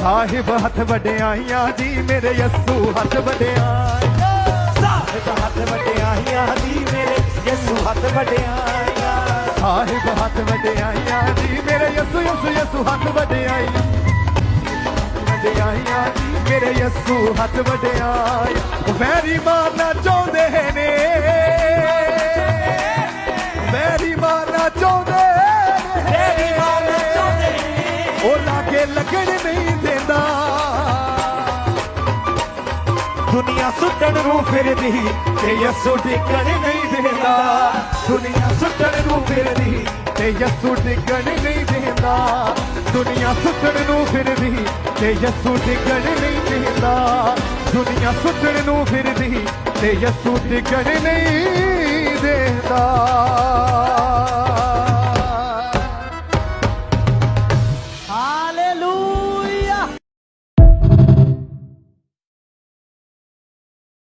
ਸਾਹਿਬ ਹੱਥ ਵਡਿਆਈਆਂ ਦੀ ਮੇਰੇ ਯਸੂ ਹੱਥ ਵਡਿਆਈਆਂ ਸਾਹਿਬ ਹੱਥ ਵਡਿਆਈਆਂ ਦੀ ਮੇਰੇ ਯਸੂ ਹੱਥ ਵਡਿਆਈਆਂ ਸਾਹਿਬ ਹੱਥ ਵਡਿਆਈਆਂ ਦੀ ਮੇਰੇ ਯਸੂ ਯਸੂ ਯਸੂ ਹੱਥ ਵਡਿਆਈਆਂ ਵਡਿਆਈਆਂ ਦੀ ਮੇਰੇ ਯਸੂ ਹੱਥ ਵਡਿਆਈਆਂ ਵੈਰੀ ਮਾਰਨਾ ਚਾਹੁੰਦੇ ਨੇ ਵੈਰੀ ਮਾਰਨਾ ਚਾਹੁੰਦੇ ਤੇਰੀ ਮਾਰਨਾ ਚਾਹੁੰਦੇ ਨੇ ਉਹ ਲਾਗੇ ਲੱਗਣ ਨਹੀਂ ਦਿੰਦਾ ਦੁਨੀਆ ਸੁੱਟਣ ਨੂੰ ਫਿਰਦੀ ਤੇ ਯਸੂ ਡਿੱਗਣ ਨਹੀਂ ਦਿੰਦਾ ਦੁਨੀਆ ਸੁੱਟਣ ਨੂੰ ਫਿਰਦੀ ਤੇ ਯਸੂ ਡਿੱਗਣ ਨਹੀਂ ਦਿੰਦਾ ਦੁਨੀਆ ਸੁੱਟਣ ਨੂੰ ਫਿਰਦੀ ਤੇ ਯਸੂ ਡਿੱਗਣ ਨਹੀਂ ਦਿੰਦਾ ਦੁਨੀਆ ਸੁੱਟਣ ਨੂੰ ਫਿਰਦੀ ਤੇ ਯਸੂ ਡਿੱਗਣ ਨਹੀਂ ਦਿੰਦਾ